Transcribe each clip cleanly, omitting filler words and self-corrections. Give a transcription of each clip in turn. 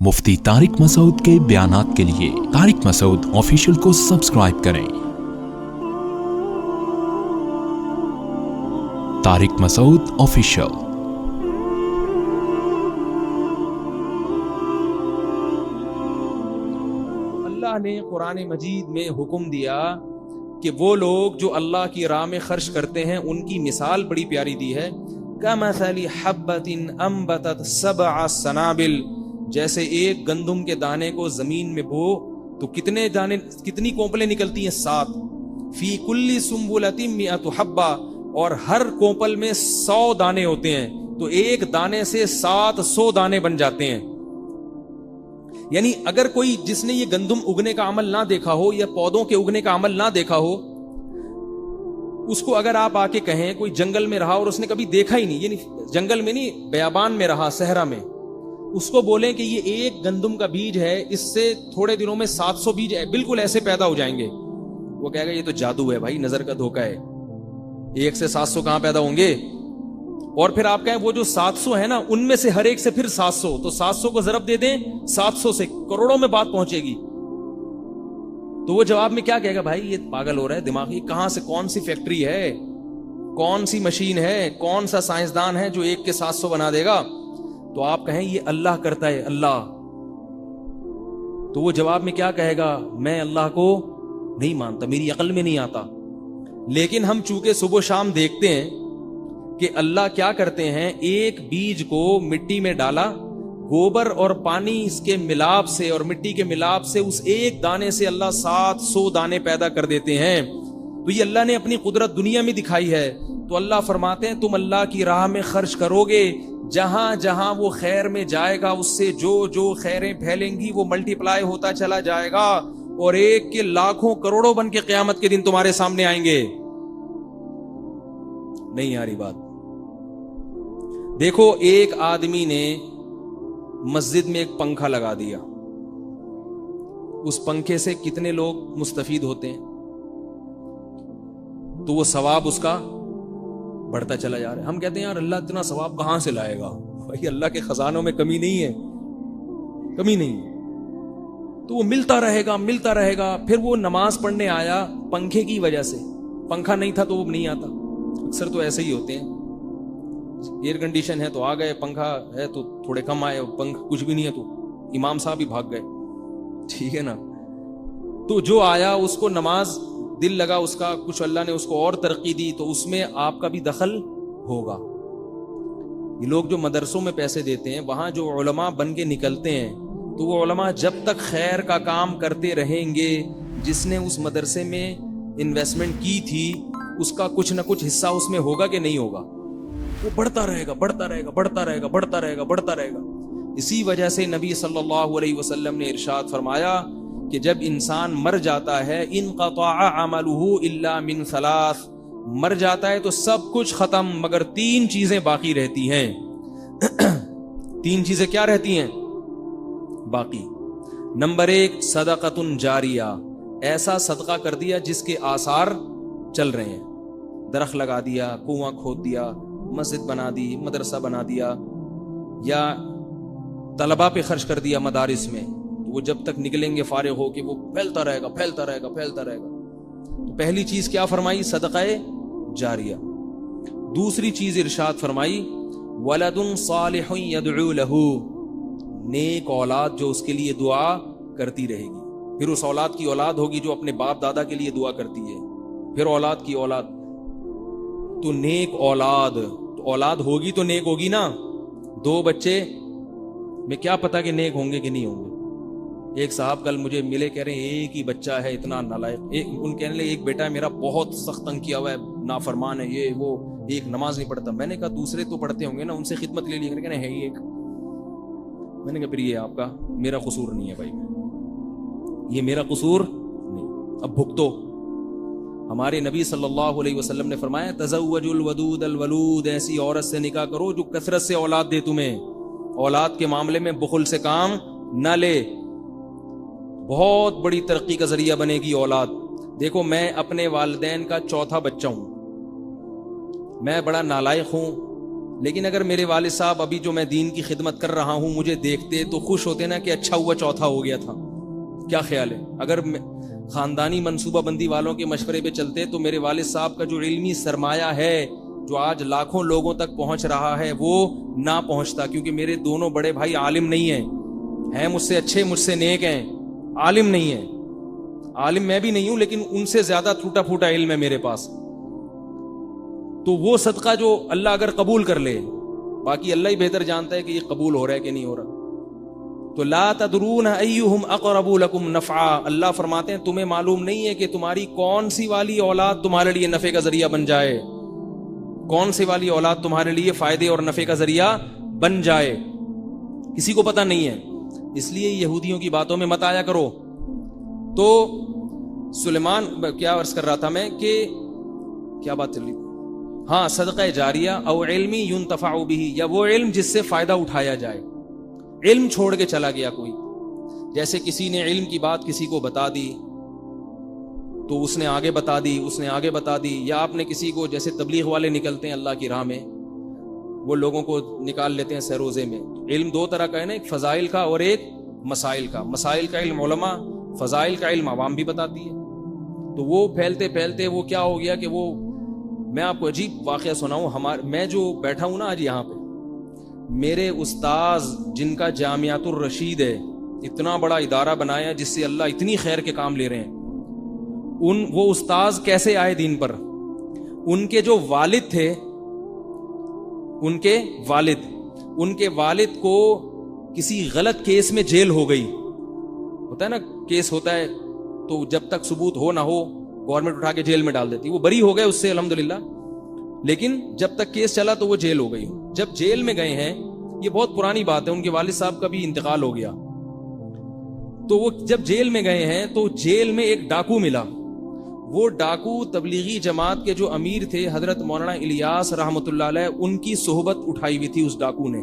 مفتی طارق مسعود کے بیانات کے لیے طارق مسعود آفیشیل کو سبسکرائب کریں۔ طارق مسعود آفیشیل۔ اللہ نے قرآن مجید میں حکم دیا کہ وہ لوگ جو اللہ کی راہ میں خرچ کرتے ہیں ان کی مثال بڑی پیاری دی ہے، کَمَثَلِ حَبَّةٍ أَنبَتَتْ سَبْعَ سَنَابِلَ، جیسے ایک گندم کے دانے کو زمین میں بو تو کتنی کونپلیں نکلتی ہیں؟ 7۔ فی کل سنبلۃ مئۃ حبہ، اور ہر کونپل میں 100 دانے ہوتے ہیں، تو ایک دانے سے 700 دانے بن جاتے ہیں۔ یعنی اگر کوئی جس نے یہ گندم اگنے کا عمل نہ دیکھا ہو یا پودوں کے اگنے کا عمل نہ دیکھا ہو، اس کو اگر آپ آ کے کہیں کوئی جنگل میں رہا اور اس نے کبھی دیکھا ہی نہیں، یعنی جنگل میں نہیں، بیابان میں رہا، صحرا میں، اس کو بولیں کہ یہ ایک گندم کا بیج ہے، اس سے تھوڑے دنوں میں 700 بیج بالکل ایسے پیدا ہو جائیں گے، وہ کہے گا یہ تو جادو ہے بھائی، نظر کا دھوکہ ہے، ایک سے 700 کہاں پیدا ہوں گے؟ اور پھر آپ کہیں وہ جو 700 ہے نا، ان میں سے ہر ایک سے پھر 700، تو 700 کو ضرب دے دیں 700 سے، کروڑوں میں بات پہنچے گی۔ تو وہ جواب میں کیا کہے گا؟ بھائی یہ پاگل ہو رہا ہے دماغی، کہاں سے، کون سی فیکٹری ہے، کون سی مشین ہے، کون سا سائنسدان ہے جو ایک کے 700 بنا دے گا؟ تو آپ کہیں یہ اللہ کرتا ہے، اللہ۔ تو وہ جواب میں کیا کہے گا؟ میں اللہ کو نہیں مانتا، میری عقل میں نہیں آتا۔ لیکن ہم چونکہ صبح و شام دیکھتے ہیں کہ اللہ کیا کرتے ہیں، ایک بیج کو مٹی میں ڈالا، گوبر اور پانی اس کے ملاپ سے اور مٹی کے ملاپ سے اس ایک دانے سے اللہ 700 دانے پیدا کر دیتے ہیں۔ تو یہ اللہ نے اپنی قدرت دنیا میں دکھائی ہے۔ تو اللہ فرماتے ہیں تم اللہ کی راہ میں خرچ کرو گے، جہاں جہاں وہ خیر میں جائے گا اس سے جو جو خیریں پھیلیں گی وہ ملٹی پلائی ہوتا چلا جائے گا، اور ایک کے لاکھوں کروڑوں بن کے قیامت کے دن تمہارے سامنے آئیں گے۔ نہیں آ رہی بات؟ دیکھو، ایک آدمی نے مسجد میں ایک پنکھا لگا دیا، اس پنکھے سے کتنے لوگ مستفید ہوتے ہیں؟ تو وہ ثواب اس کا بڑھتا چلا جا رہا ہے۔ ہم کہتے ہیں یار اللہ اتنا ثواب کہاں سے لائے گا؟ بھائی اللہ کے خزانوں میں کمی نہیں ہے، کمی نہیں ہے، تو وہ ملتا رہے گا، ملتا رہے گا۔ پھر وہ نماز پڑھنے آیا پنکھے کی وجہ سے، پنکھا نہیں تھا تو وہ نہیں آتا، اکثر تو ایسے ہی ہوتے ہیں، ایئر کنڈیشن ہے تو آ گئے، پنکھا ہے تو تھوڑے کم آئے، پنکھ کچھ بھی نہیں ہے تو امام صاحب ہی بھاگ گئے، ٹھیک ہے نا؟ تو جو آیا اس کو نماز دل لگا، اس کا کچھ اللہ نے اس کو اور ترقی دی، تو اس میں آپ کا بھی دخل ہوگا۔ یہ لوگ جو مدرسوں میں پیسے دیتے ہیں، وہاں جو علماء بن کے نکلتے ہیں، تو وہ علماء جب تک خیر کا کام کرتے رہیں گے، جس نے اس مدرسے میں انویسٹمنٹ کی تھی اس کا کچھ نہ کچھ حصہ اس میں ہوگا کہ نہیں ہوگا؟ وہ بڑھتا رہے گا، بڑھتا رہے گا، بڑھتا رہے گا، بڑھتا رہے گا، بڑھتا رہے گا۔ اسی وجہ سے نبی صلی اللہ علیہ وسلم نے ارشاد فرمایا کہ جب انسان مر جاتا ہے، انقطع عملہ الا من 3، مر جاتا ہے تو سب کچھ ختم مگر 3 چیزیں باقی رہتی ہیں۔ 3 چیزیں کیا رہتی ہیں باقی؟ نمبر 1 صدقۃ جاریہ، ایسا صدقہ کر دیا جس کے آثار چل رہے ہیں، درخت لگا دیا، کنواں کھود دیا، مسجد بنا دی، مدرسہ بنا دیا، یا طلبہ پہ خرچ کر دیا مدارس میں، تو وہ جب تک نکلیں گے فارغ ہو کے وہ پھیلتا رہے گا، پھیلتا رہے گا، پھیلتا رہے گا۔ تو پہلی چیز کیا فرمائی؟ صدقہ جاریہ۔ دوسری چیز ارشاد فرمائی ولد صالح یدعو لہ، نیک اولاد جو اس کے لیے دعا کرتی رہے گی۔ پھر اس اولاد کی اولاد ہوگی جو اپنے باپ دادا کے لیے دعا کرتی ہے، پھر اولاد کی اولاد، تو نیک اولاد، تو اولاد ہوگی تو نیک ہوگی نا۔ 2 بچے میں کیا پتا کہ نیک ہوں گے کہ نہیں ہوں گے؟ ایک صاحب کل مجھے ملے، کہہ رہے ہیں ایک ہی بچہ ہے اتنا نالائق، ان کہنے لگے ایک بیٹا ہے میرا بہت سخت تنگ کیا ہوا ہے، نافرمان ہے، یہ وہ، ایک نماز نہیں پڑھتا۔ میں نے کہا دوسرے تو پڑھتے ہوں گے نا، ان سے خدمت لے لی، کہنے ہے ہی ایک۔ میں نے کہا پھر یہ آپ کا، میرا قصور نہیں ہے بھائی، یہ میرا قصور نہیں، اب بھگتو۔ ہمارے نبی صلی اللہ علیہ وسلم نے فرمایا تزوج الودود الولود، ایسی عورت سے نکاح کرو جو کثرت سے اولاد دے تمہیں، اولاد کے معاملے میں بخل سے کام نہ لے، بہت بڑی ترقی کا ذریعہ بنے گی اولاد۔ دیکھو میں اپنے والدین کا 4تھا بچہ ہوں، میں بڑا نالائق ہوں، لیکن اگر میرے والد صاحب ابھی جو میں دین کی خدمت کر رہا ہوں مجھے دیکھتے تو خوش ہوتے نا کہ اچھا ہوا چوتھا ہو گیا تھا. کیا خیال ہے؟ اگر خاندانی منصوبہ بندی والوں کے مشورے پہ چلتے تو میرے والد صاحب کا جو علمی سرمایہ ہے جو آج لاکھوں لوگوں تک پہنچ رہا ہے وہ نہ پہنچتا, کیونکہ میرے دونوں بڑے بھائی عالم نہیں ہیں مجھ سے اچھے, مجھ سے نیک ہیں, عالم نہیں ہیں. عالم میں بھی نہیں ہوں لیکن ان سے زیادہ ٹوٹا پھوٹا علم ہے میرے پاس. تو وہ صدقہ جو اللہ اگر قبول کر لے, باقی اللہ ہی بہتر جانتا ہے کہ یہ قبول ہو رہا ہے کہ نہیں ہو رہا. تو لا تدرون ایہم اقرب لکم نفعا, اللہ فرماتے ہیں تمہیں معلوم نہیں ہے کہ تمہاری کون سی والی اولاد تمہارے لیے نفع کا ذریعہ بن جائے, کون سی والی اولاد تمہارے لیے فائدے اور نفع کا ذریعہ بن جائے, کسی کو پتہ نہیں ہے. اس لیے یہودیوں کی باتوں میں مت آیا کرو. تو سلیمان کیا عرض کر رہا تھا میں کہ کیا بات چل رہی, ہاں صدقہ جاریہ او علمی ينتفع به, یا وہ علم جس سے فائدہ اٹھایا جائے. علم چھوڑ کے چلا گیا کوئی, جیسے کسی نے علم کی بات کسی کو بتا دی تو اس نے آگے بتا دی, اس نے آگے بتا دی, یا آپ نے کسی کو, جیسے تبلیغ والے نکلتے ہیں اللہ کی راہ میں, وہ لوگوں کو نکال لیتے ہیں سروزے میں. علم دو طرح کا ہے نا, ایک فضائل کا اور ایک مسائل کا. مسائل کا علم علماء, فضائل کا علم عوام بھی بتاتی ہے. تو وہ پھیلتے پھیلتے وہ کیا ہو گیا کہ وہ, میں آپ کو عجیب واقعہ سناؤں. میں جو بیٹھا ہوں نا آج یہاں پہ, میرے استاذ جن کا جامعۃ الرشید ہے, اتنا بڑا ادارہ بنایا جس سے اللہ اتنی خیر کے کام لے رہے ہیں, وہ استاذ کیسے آئے دین پر؟ ان کے جو والد تھے, ان کے والد کو کسی غلط کیس میں جیل ہو گئی. ہوتا ہے نا کیس ہوتا ہے تو جب تک ثبوت ہو نہ ہو گورنمنٹ اٹھا کے جیل میں ڈال دیتی. وہ بری ہو گئے اس سے الحمدللہ, لیکن جب تک کیس چلا تو وہ جیل ہو گئی. جب جیل میں گئے ہیں, یہ بہت پرانی بات ہے, ان کے والد صاحب کا بھی انتقال ہو گیا, تو وہ جب جیل میں گئے ہیں تو جیل میں ایک ڈاکو ملا. وہ ڈاکو تبلیغی جماعت کے جو امیر تھے حضرت مولانا الیاس رحمۃ اللہ علیہ, ان کی صحبت اٹھائی ہوئی تھی اس ڈاکو نے.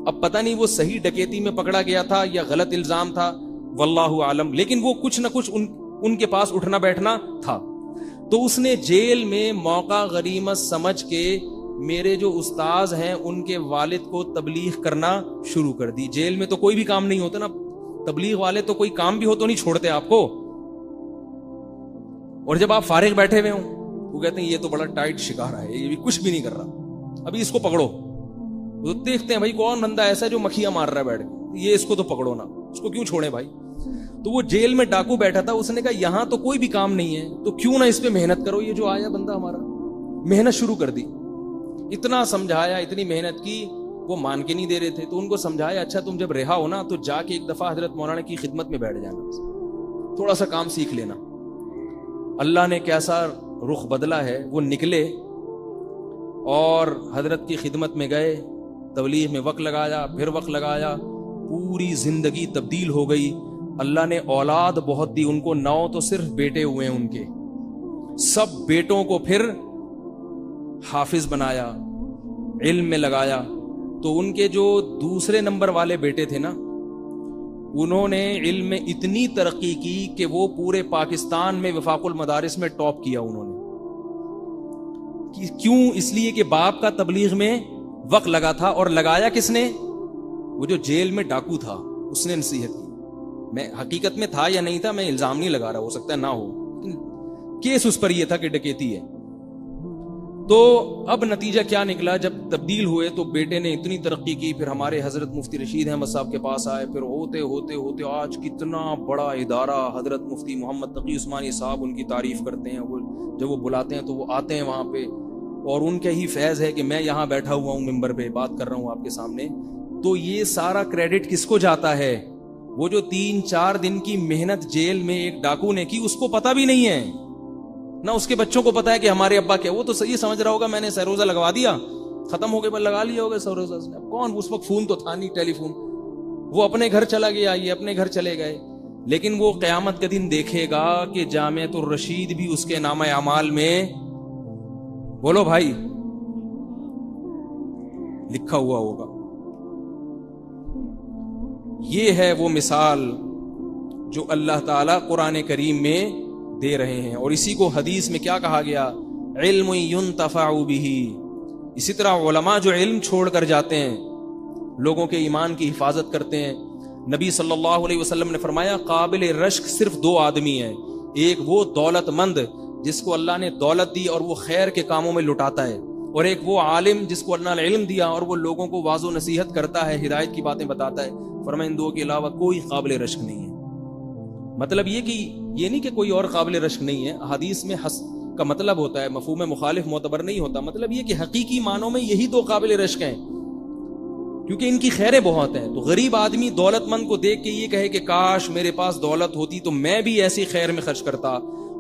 اب پتہ نہیں وہ صحیح ڈکیتی میں پکڑا گیا تھا یا غلط الزام تھا, واللہ عالم, لیکن وہ کچھ نہ کچھ ان کے پاس اٹھنا بیٹھنا تھا. تو اس نے جیل میں موقع غنیمت سمجھ کے میرے جو استاذ ہیں ان کے والد کو تبلیغ کرنا شروع کر دی. جیل میں تو کوئی بھی کام نہیں ہوتا نا, تبلیغ والے تو کوئی کام بھی ہو تو نہیں چھوڑتے آپ کو, اور جب آپ فارغ بیٹھے ہوئے ہوں وہ کہتے ہیں یہ تو بڑا ٹائٹ شکارا ہے, یہ بھی کچھ بھی نہیں کر رہا, ابھی اس کو پکڑو. وہ دیکھتے ہیں بھائی کون بندہ ایسا ہے جو مکھیاں مار رہا ہے بیٹھ کے, یہ اس کو تو پکڑو نا, اس کو کیوں چھوڑیں بھائی. تو وہ جیل میں ڈاکو بیٹھا تھا, اس نے کہا یہاں تو کوئی بھی کام نہیں ہے تو کیوں نہ اس پہ محنت کرو. یہ جو آیا بندہ ہمارا, محنت شروع کر دی. اتنا سمجھایا, اتنی محنت کی, وہ مان کے نہیں دے رہے تھے. تو ان کو سمجھایا اچھا تم جب رہا ہو نا تو جا کے ایک دفعہ حضرت مولانا کی خدمت میں بیٹھ جانا, تھوڑا سا کام سیکھ لینا. اللہ نے کیسا رخ بدلا ہے. وہ نکلے اور حضرت کی خدمت میں گئے, تبلیغ میں وقت لگایا, پھر وقت لگایا, پوری زندگی تبدیل ہو گئی. اللہ نے اولاد بہت دی ان کو, 9 تو صرف بیٹے ہوئے ہیں ان کے, سب بیٹوں کو پھر حافظ بنایا, علم میں لگایا. تو ان کے جو دوسرے نمبر والے بیٹے تھے نا, انہوں نے علم میں اتنی ترقی کی کہ وہ پورے پاکستان میں وفاق المدارس میں ٹاپ کیا انہوں نے. کیوں؟ اس لیے کہ باپ کا تبلیغ میں وقت لگا تھا. اور لگایا کس نے؟ وہ جو جیل میں ڈاکو تھا اس نے نصیحت کی. میں حقیقت میں تھا یا نہیں تھا میں الزام نہیں لگا رہا, ہو سکتا ہے نہ ہو, کیس اس پر یہ تھا کہ ڈکیتی ہے. تو اب نتیجہ کیا نکلا, جب تبدیل ہوئے تو بیٹے نے اتنی ترقی کی, پھر ہمارے حضرت مفتی رشید احمد صاحب کے پاس آئے, پھر ہوتے ہوتے ہوتے آج کتنا بڑا ادارہ. حضرت مفتی محمد تقی عثمانی صاحب ان کی تعریف کرتے ہیں, وہ جب وہ بلاتے ہیں تو وہ آتے ہیں وہاں پہ, اور ان کے ہی فیض ہے کہ میں یہاں بیٹھا ہوا ہوں ممبر پہ بات کر رہا ہوں آپ کے سامنے. تو یہ سارا کریڈٹ کس کو جاتا ہے؟ وہ جو 3-4 دن کی محنت جیل میں ایک ڈاکو نے کی, اس کو پتہ بھی نہیں ہے, نہ اس کے بچوں کو پتا ہے کہ ہمارے ابا کیا. وہ تو صحیح سمجھ رہا ہوگا میں نے سروزہ لگوا دیا, ختم ہو گئے, پر لگا لیا ہوگا سروزہ. اب کون, اس وقت فون تو تھا نہیں, ٹیلی فون. وہ اپنے گھر چلا گیا, یہ اپنے گھر چلے گئے. لیکن وہ قیامت کے دن دیکھے گا کہ جامعۃ الرشید بھی اس کے نامہ اعمال میں, بولو بھائی, لکھا ہوا ہوگا. یہ ہے وہ مثال جو اللہ تعالیٰ قرآن کریم میں دے رہے ہیں. اور اسی کو حدیث میں کیا کہا گیا؟ علم ينتفع به, اسی طرح علماء جو علم چھوڑ کر جاتے ہیں، لوگوں کے ایمان کی حفاظت کرتے ہیں، نبی صلی اللہ علیہ وسلم نے فرمایا قابل رشک صرف دو آدمی ہیں، ایک وہ دولت مند جس کو اللہ نے دولت دی اور وہ خیر کے کاموں میں لٹاتا ہے، اور ایک وہ عالم جس کو اللہ نے علم دیا اور وہ لوگوں کو واعظ و نصیحت کرتا ہے، ہدایت کی باتیں بتاتا ہے۔ فرمایا ان دو کے علاوہ کوئی قابل رشک نہیں ہے۔ مطلب یہ کہ یہ نہیں کہ کوئی اور قابل رشک نہیں ہے، حدیث میں حس کا مطلب ہوتا ہے، مفہوم مخالف معتبر نہیں ہوتا، مطلب یہ کہ حقیقی معنوں میں یہی دو قابل رشک ہیں، کیونکہ ان کی خیریں بہت ہیں۔ تو غریب آدمی دولت مند کو دیکھ کے یہ کہے کہ کاش میرے پاس دولت ہوتی تو میں بھی ایسی خیر میں خرچ کرتا،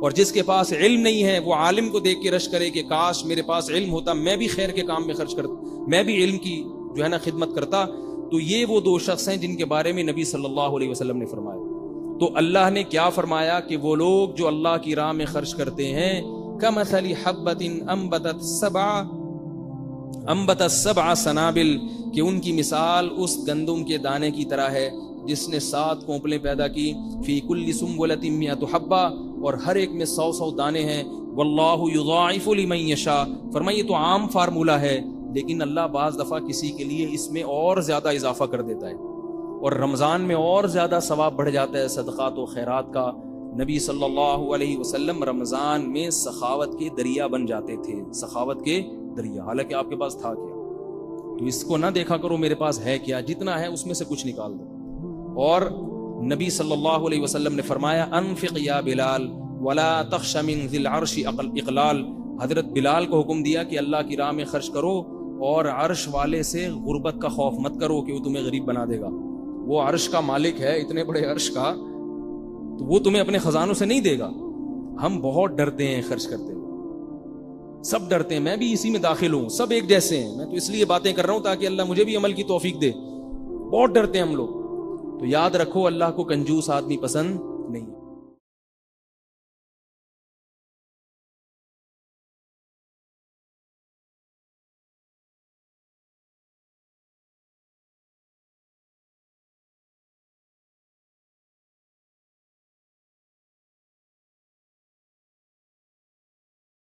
اور جس کے پاس علم نہیں ہے وہ عالم کو دیکھ کے رشک کرے کہ کاش میرے پاس علم ہوتا میں بھی خیر کے کام میں خرچ کرتا، میں بھی علم کی جو ہے نا خدمت کرتا۔ تو یہ وہ دو شخص ہیں جن کے بارے میں نبی صلی اللہ علیہ وسلم نے فرمایا۔ تو اللہ نے کیا فرمایا کہ وہ لوگ جو اللہ کی راہ میں خرچ کرتے ہیں کمثل حبۃ انبتت سبع سنابل، کہ ان کی مثال اس گندم کے دانے کی طرح ہے جس نے 7 کونپلیں پیدا کی، فی کل سنبلۃ مئۃ حبہ، اور ہر ایک میں 100 دانے ہیں، واللہ یضاعف لمن یشاء۔ فرمایا یہ تو عام فارمولہ ہے، لیکن اللہ بعض دفعہ کسی کے لیے اس میں اور زیادہ اضافہ کر دیتا ہے، اور رمضان میں اور زیادہ ثواب بڑھ جاتا ہے صدقات و خیرات کا۔ نبی صلی اللہ علیہ وسلم رمضان میں سخاوت کے دریا بن جاتے تھے، سخاوت کے دریا، حالانکہ آپ کے پاس تھا کیا؟ تو اس کو نہ دیکھا کرو میرے پاس ہے کیا، جتنا ہے اس میں سے کچھ نکال دو۔ اور نبی صلی اللہ علیہ وسلم نے فرمایا انفق یا بلال ولا تخش من ذی العرش اقلال، حضرت بلال کو حکم دیا کہ اللہ کی راہ میں خرچ کرو، اور عرش والے سے غربت کا خوف مت کرو کہ وہ تمہیں غریب بنا دے گا۔ وہ عرش کا مالک ہے، اتنے بڑے عرش کا، تو وہ تمہیں اپنے خزانوں سے نہیں دے گا۔ ہم بہت ڈرتے ہیں خرچ کرتے ہوئے، سب ڈرتے ہیں، میں بھی اسی میں داخل ہوں، سب ایک جیسے ہیں، میں تو اس لیے باتیں کر رہا ہوں تاکہ اللہ مجھے بھی عمل کی توفیق دے۔ بہت ڈرتے ہیں ہم لوگ۔ تو یاد رکھو اللہ کو کنجوس آدمی پسند